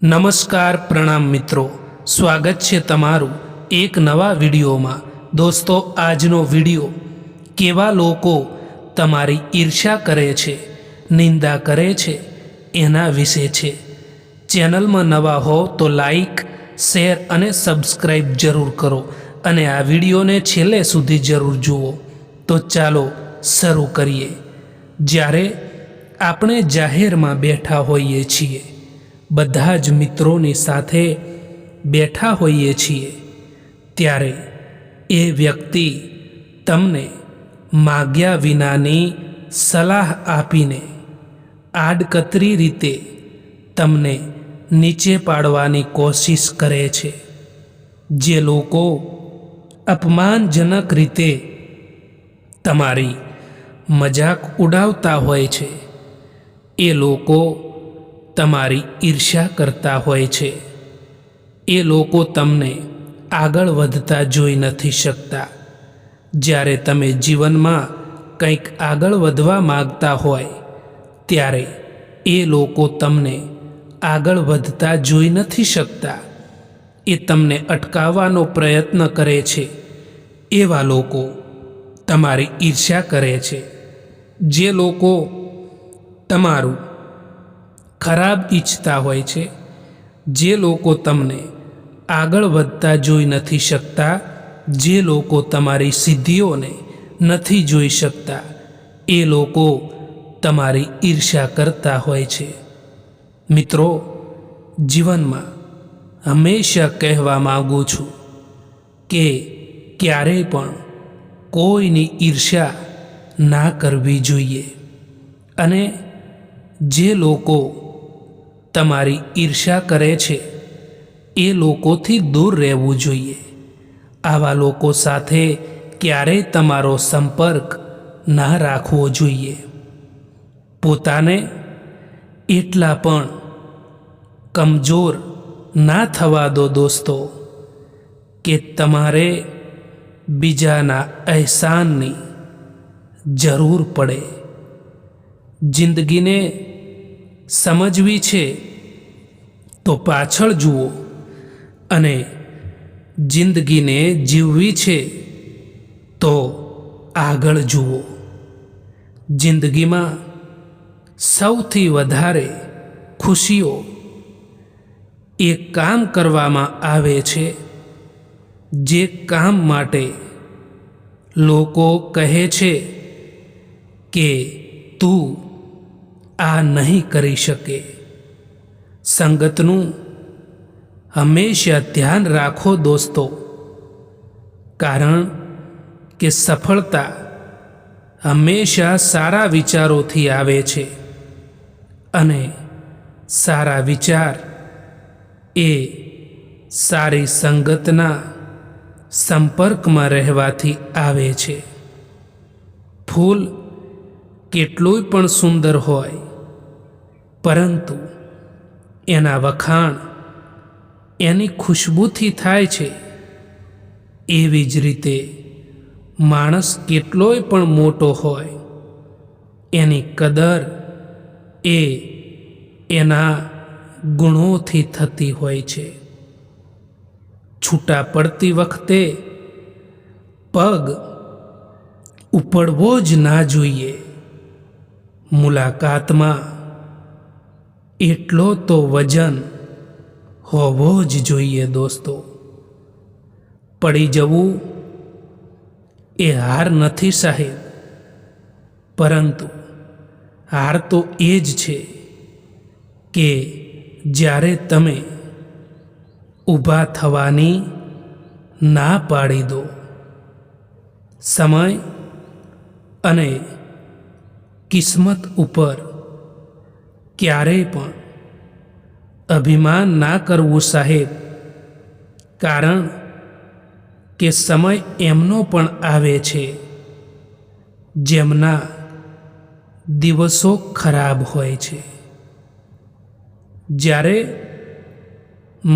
નમસ્કાર પ્રણામ મિત્રો, સ્વાગત છે તમારું એક નવા વિડીયોમાં। દોસ્તો, આજનો વિડીયો કેવા લોકો તમારી ઈર્ષ્યા કરે છે, નિંદા કરે છે એના વિશે છે। ચેનલમાં નવા હો તો લાઈક, શેર અને સબસ્ક્રાઈબ જરૂર કરો અને આ વિડીયોને છેલ્લે સુધી જરૂર જુઓ। તો ચાલો શરૂ કરીએ। જ્યારે આપણે જાહેરમાં બેઠા હોઈએ છીએ, બધા જ મિત્રોની સાથે બેઠા હોઈએ છીએ, ત્યારે એ વ્યક્તિ તમને માગ્યા વિનાની સલાહ આપીને આડકતરી રીતે તમને નીચે પાડવાની કોશિશ કરે છે। જે લોકો અપમાનજનક રીતે તમારી મજાક ઉડાવતા હોય છે, એ લોકો તમારી ઈર્ષ્યા કરતા હોય છે। એ લોકો તમને આગળ વધતા જોઈ નથી શકતા। જ્યારે તમે જીવનમાં કંઈક આગળ વધવા માગતા હોય, ત્યારે એ લોકો તમને આગળ વધતા જોઈ નથી શકતા। એ તમને અટકાવવાનો પ્રયત્ન કરે છે। એવા લોકો તમારી ઈર્ષ્યા કરે છે। જે લોકો તમારું ખરાબ ઈચ્છતા હોય છે, જે લોકો તમને આગળ વધતા જોઈ નથી શકતા, જે લોકો તમારી સિદ્ધિઓને નથી જોઈ શકતા, એ લોકો તમારી ઈર્ષ્યા કરતા હોય છે। મિત્રો, જીવનમાં હંમેશા કહેવા માગું છું કે ક્યારેય પણ કોઈની ઈર્ષ્યા ના કરવી જોઈએ, અને જે લોકો તમારી ઈર્ષ્યા કરે છે એ લોકોથી દૂર રહેવું જોઈએ। આવા લોકો સાથે ક્યારેય તમારો સંપર્ક ના રાખવો જોઈએ। પોતાને એટલા પણ કમજોર ના થવા દો દોસ્તો, કે તમારે બીજાના અહેસાનની જરૂર પડે। જિંદગીને સમજવી છે તો પાછળ જુઓ, અને જિંદગીને જીવવી છે તો આગળ જુઓ। જિંદગીમાં સૌથી વધારે ખુશીઓ એ કામ કરવામાં આવે છે જે કામ માટે લોકો કહે છે કે તું આ નહીં કરી શકે। સંગતનું હંમેશા ધ્યાન રાખો દોસ્તો, કારણ કે સફળતા હંમેશા સારા વિચારોથી આવે છે, અને સારા વિચાર એ સારી સંગતના સંપર્કમાં રહેવાથી આવે છે। ફૂલ કેટલુંય પણ સુંદર હોય, પરંતુ એના વખાણ એની ખુશ્બુથી થાય છે। એવી જ રીતે માણસ કેટલોય પણ મોટો હોય, એની કદર એ એના ગુણોથી થતી હોય છે। છૂટા પડતી વખતે પગ ઉપડવો જ ના જોઈએ। મુલાકાતમાં એટલો તો વજન હોવો જ જોઈએ દોસ્તો। પડી જવું એ હાર નથી સાહેબ, પરંતુ હાર તો એ જ છે કે જ્યારે તમે ઊભા થવાની ના પાડી દો। સમય અને કિસ્મત ઉપર ક્યારેય પણ અભિમાન ના કરવું સાહેબ, કારણ કે સમય એમનો પણ આવે છે જેમના દિવસો ખરાબ હોય છે। જ્યારે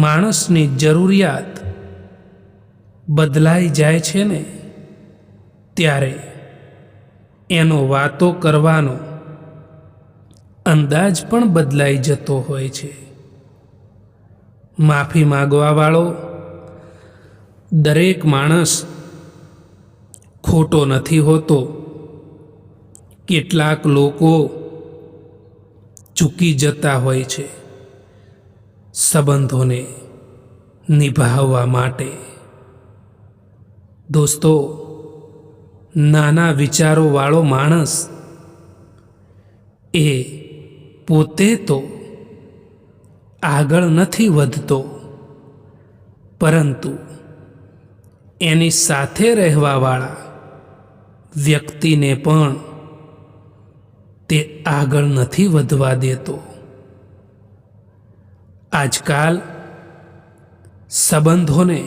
માણસની જરૂરિયાત બદલાઈ જાય છે ને, ત્યારે એનો વાતો કરવાનો અંદાજ પણ બદલાઈ જતો હોય છે। માફી માગવાવાળો દરેક માણસ ખોટો નથી હોતો. કેટલાક લોકો ચૂકી જતા હોય છે સંબંધોને નિભાવવા માટે. દોસ્તો, નાના વિચારોવાળો માણસ એ પોતે તો આગળ નથી વધતો, પરંતુ એની સાથે રહેવાવાળા વ્યક્તિને પણ તે આગળ નથી વધવા દેતો. આજકાલ સંબંધોને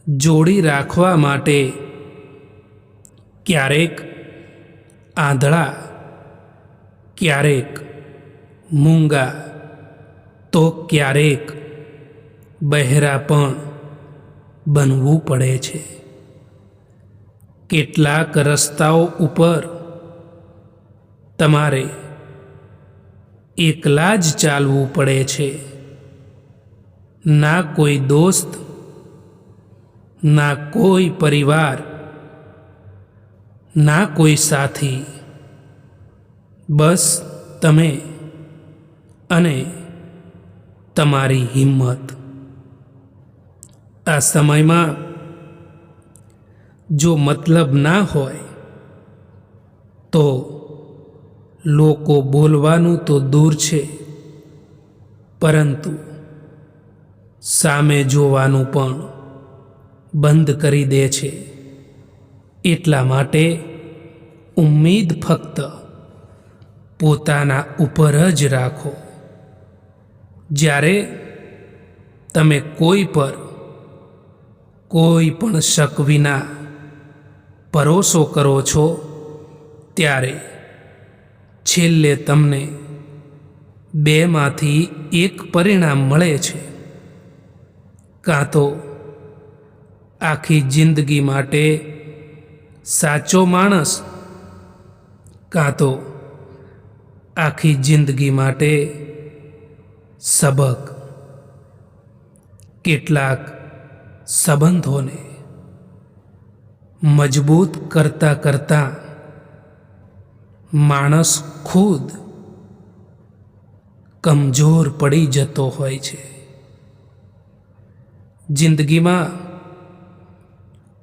જોડી રાખવા માટે ક્યારેક આંધળા, ક્યારેક મૂંગા, તો ક્યારેક બહેરા પણ બનવું પડે છે. કેટલાક રસ્તાઓ ઉપર તમારે એકલા જ ચાલવું પડે છે. ના કોઈ દોસ્ત, ના કોઈ પરિવાર, ના કોઈ સાથી. બસ તમે અને તમારી હિંમત. આ સમયમાં જો મતલબ ના હોય તો લોકો બોલવાનું તો દૂર છે, પરંતુ સામે જોવાનું પણ બંધ કરી દે છે. એટલા માટે ઉમ્મીદ ફક્ત પોતાના ઉપર જ રાખો. જ્યારે તમે કોઈ પર કોઈ પણ શક વિના ભરોસો કરો છો, ત્યારે છેલ્લે તમને બેમાંથી એક પરિણામ મળે છે. કાં તો આખી જિંદગી માટે સાચો માણસ, કાં તો આખી જિંદગી માટે સબક. કેટલાક સંબંધોને મજબૂત કરતા કરતા માણસ ખુદ કમજોર પડી જતો હોય છે. જિંદગીમાં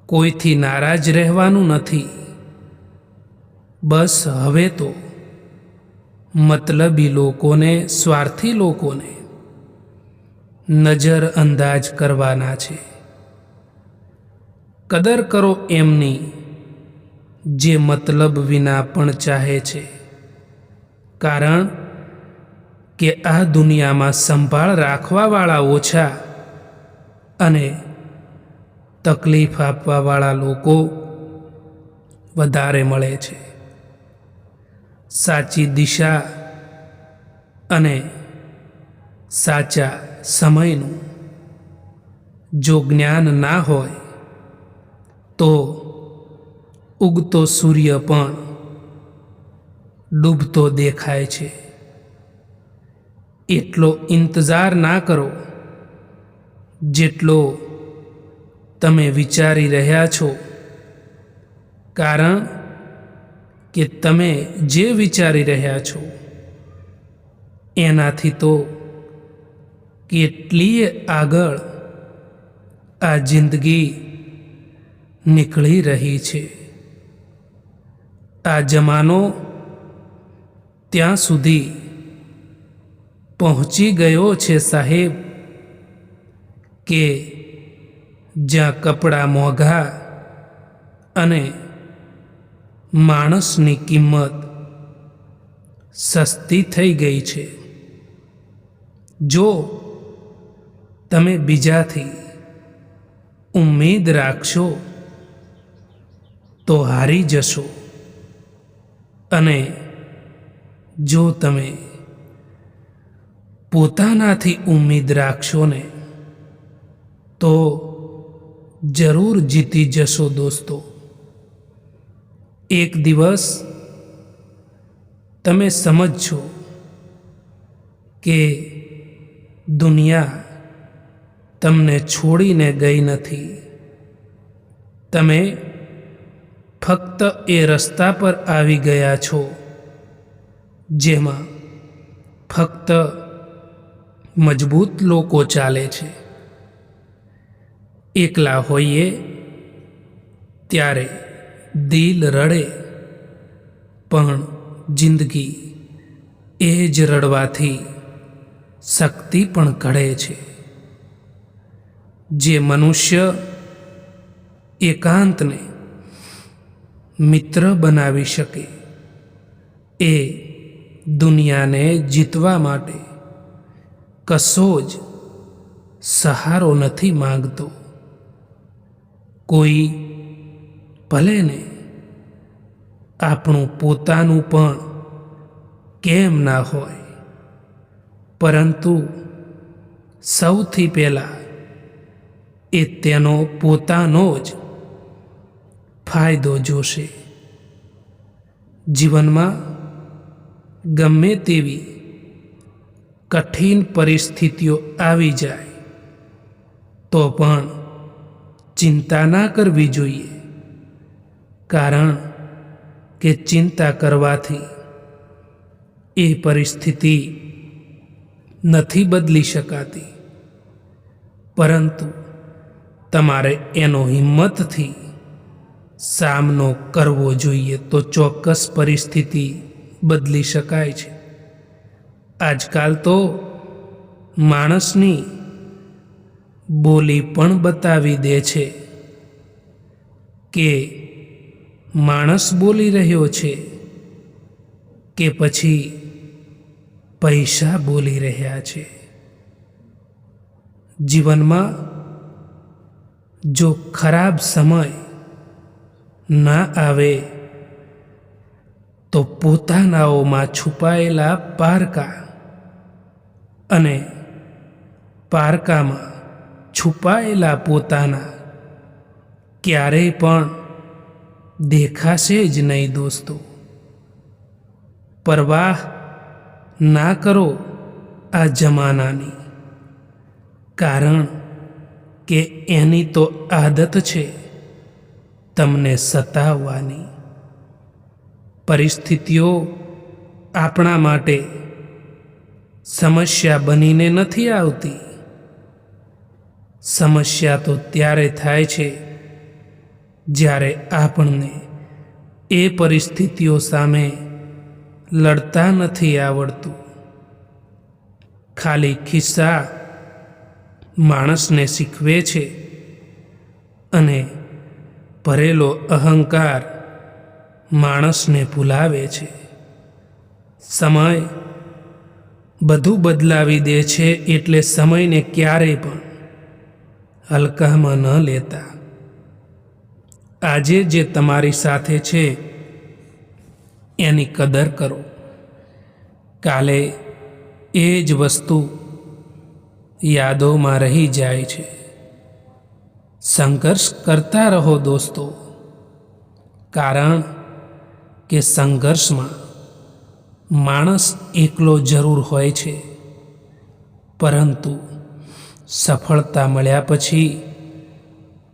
કોઈથી નારાજ રહેવાનું નથી. બસ હવે તો મતલબી લોકોને, સ્વાર્થી લોકોને નજરઅંદાજ કરવાના છે. કદર કરો એમની જે મતલબ વિના પણ ચાહે છે, કારણ કે આ દુનિયામાં સંભાળ રાખવાવાળા ઓછા અને તકલીફ આપવાવાળા લોકો વધારે મળે છે. સાચી દિશા અને સાચા સમયનું જો જ્ઞાન ના હોય તો ઉગતો સૂર્ય પણ ડૂબતો દેખાય છે. એટલો ઇંતજાર ના કરો જેટલો તમે વિચારી રહ્યા છો, કારણ કે તમે જે વિચારી રહ્યા છો એનાથી તો કેટલીય આગળ આ જિંદગી નીકળી રહી છે. આ જમાનો ત્યાં સુધી પહોંચી ગયો છે સાહેબ, કે જ્યાં કપડાં મોંઘા અને માણસની કિંમત સસ્તી થઈ ગઈ છે. જો તમે બીજાથી ઉમ્મીદ રાખશો તો હારી જશો, અને જો તમે પોતાનાથી ઉમ્મીદ રાખશો ને તો જરૂર જીતી જશો. દોસ્તો, એક દિવસ તમે સમજશો કે દુનિયા તમને છોડીને ગઈ નથી. તમે ફક્ત એ રસ્તા પર આવી ગયા છો જેમાં ફક્ત મજબૂત લોકો ચાલે છે. એકલા હોઈએ ત્યારે દિલ રડે, પણ જિંદગી એ જ રડવાથી શક્તિ પણ ઘડે છે. જે મનુષ્ય એકાંતને મિત્ર બનાવી શકે એ દુનિયાને જીતવા માટે કશો જ સહારો નથી માંગતો. કોઈ ભલે ને આપણું પોતાનું પણ કેમ ના હોય, પરંતુ સૌથી પહેલાં એ તેનો પોતાનો જ ફાયદો જોશે. જીવનમાં ગમે તેવી કઠિન પરિસ્થિતિઓ આવી જાય તો પણ ચિંતા ના કરવી જોઈએ, કારણ કે ચિંતા કરવાથી એ પરિસ્થિતિ નથી બદલી શકાતી, પરંતુ તમારે એનો હિંમતથી સામનો કરવો જોઈએ તો ચોક્કસ પરિસ્થિતિ બદલી શકાય છે. આજકાલ તો માણસની બોલી પણ બતાવી દે છે કે માણસ બોલી રહ્યો છે કે પછી પૈસા બોલી રહ્યા છે. જીવનમાં જો ખરાબ સમય ના આવે તો પોતાનાઓમાં છુપાયેલા પારકા અને પારકામાં છુપાયેલા પોતાના ક્યારેય પણ દેખાશે જ નહીં. દોસ્તો, પરવાહ ના કરો આ જમાનાની, કારણ કે એની તો આદત છે તમને સતાવવાની. પરિસ્થિતિઓ આપણા માટે સમસ્યા બનીને નથી આવતી. સમસ્યા તો ત્યારે થાય છે જ્યારે આપણને એ પરિસ્થિતિઓ સામે લડતા નથી આવડતું. ખાલી ખિસ્સા માણસને શીખવે છે અને ભરેલો અહંકાર માણસને ભૂલાવે છે. સમય બધું બદલાવી દે છે, એટલે સમયને ક્યારેય પણ હલકામાં ન લેતા. આજે જે તમારી સાથે છે એની કદર કરો. કાલે એ જ વસ્તુ યાદોમાં રહી જાય છે. સંઘર્ષ કરતા રહો દોસ્તો, કારણ કે સંઘર્ષમાં માણસ એકલો જરૂર હોય છે, પરંતુ સફળતા મળ્યા પછી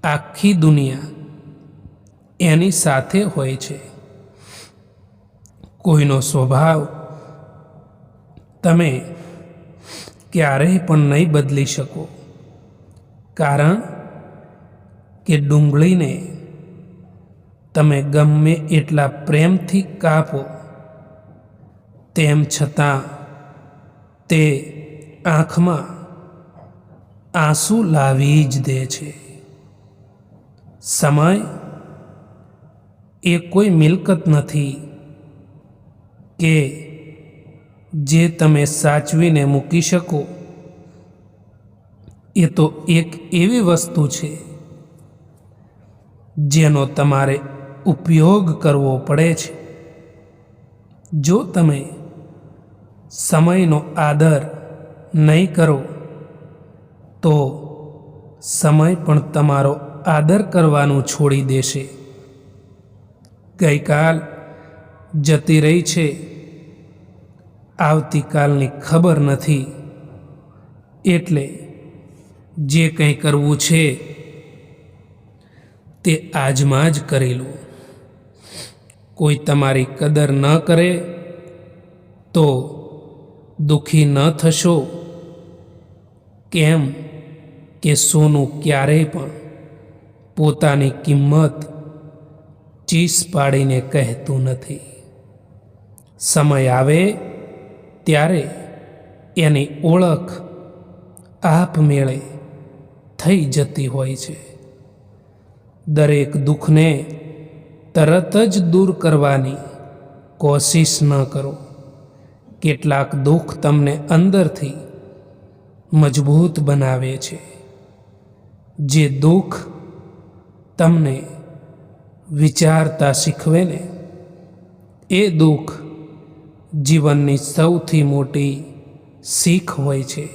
આખી દુનિયા એની સાથે હોય છે. કોઈનો સ્વભાવ તમે ક્યારેય પણ નહીં બદલી શકો, કારણ કે ડુંગળીને તમે ગમે એટલા પ્રેમથી કાપો તેમ છતાં તે આંખમાં આંસુ લાવી જ દે છે. સમય એ કોઈ મિલકત નથી કે જે તમે સાચવીને મૂકી શકો. એ તો એક એવી વસ્તુ છે જેનો તમારે ઉપયોગ કરવો પડે છે. જો તમે સમયનો આદર નહીં કરો તો સમય પણ તમારો આદર કરવાનું છોડી દેશે. ગઈકાલ જતી રહી છે, આવતીકાલની ખબર નથી, એટલે જે કંઈ કરવું છે તે આજમાં જ કરી લો. કોઈ તમારી કદર ન કરે તો દુઃખી ન થશો. કેમ કે સોનું ક્યારેય પણ પોતાની કિંમત ચીસ પાડીને કહેતું નથી. સમય આવે ત્યારે એની ઓળખ આપમેળે થઈ જતી હોય છે. દરેક દુઃખને તરત જ દૂર કરવાની કોશિશ ન કરો. કેટલાક દુઃખ તમને અંદરથી મજબૂત બનાવે છે. જે દુઃખ તમને વિચારતા શીખવે ને એ દુઃખ જીવનની સૌથી મોટી શીખ હોય છે.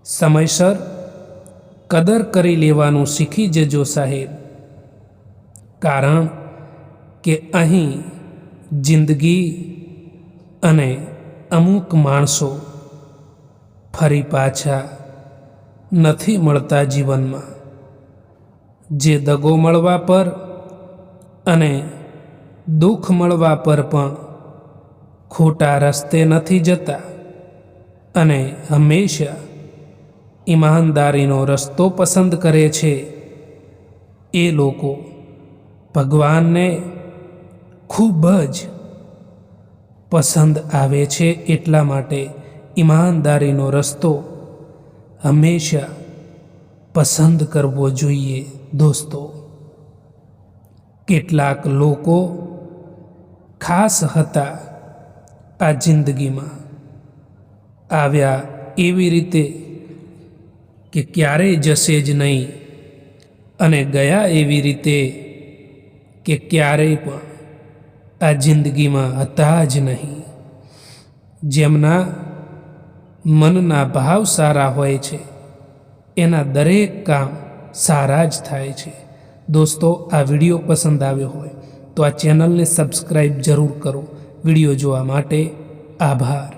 સમયસર કદર કરી લેવાનું શીખી જજો સાહેબ, કારણ કે અહીં જિંદગી અને અમુક માણસો ફરી પાછા નથી મળતા જીવનમાં. જે દગો મળવા પર અને દુઃખ મળવા પર પણ ખોટા રસ્તે નથી જતા અને હંમેશા ઈમાનદારીનો રસ્તો પસંદ કરે છે. એ લોકો ભગવાનને ખૂબ જ પસંદ આવે છે. એટલા માટે ઈમાનદારીનો રસ્તો હંમેશા પસંદ કરવો જોઈએ. દોસ્તો, કેટલાક લોકો ખાસ હતા આ જિંદગીમાં, આવ્યા એવી રીતે કે ક્યારેય જશે જ નહીં અને ગયા એવી રીતે કે ક્યારેય પણ આ જિંદગીમાં હતા જ નહીં. જેમના મનના ભાવ સારા હોય છે એના દરેક કામ સારા જ થાય છે. દોસ્તો, આ વિડીયો પસંદ આવ્યો હોય તો આ ચેનલને સબસ્ક્રાઈબ જરૂર કરો. વિડીયો જોવા માટે આભાર.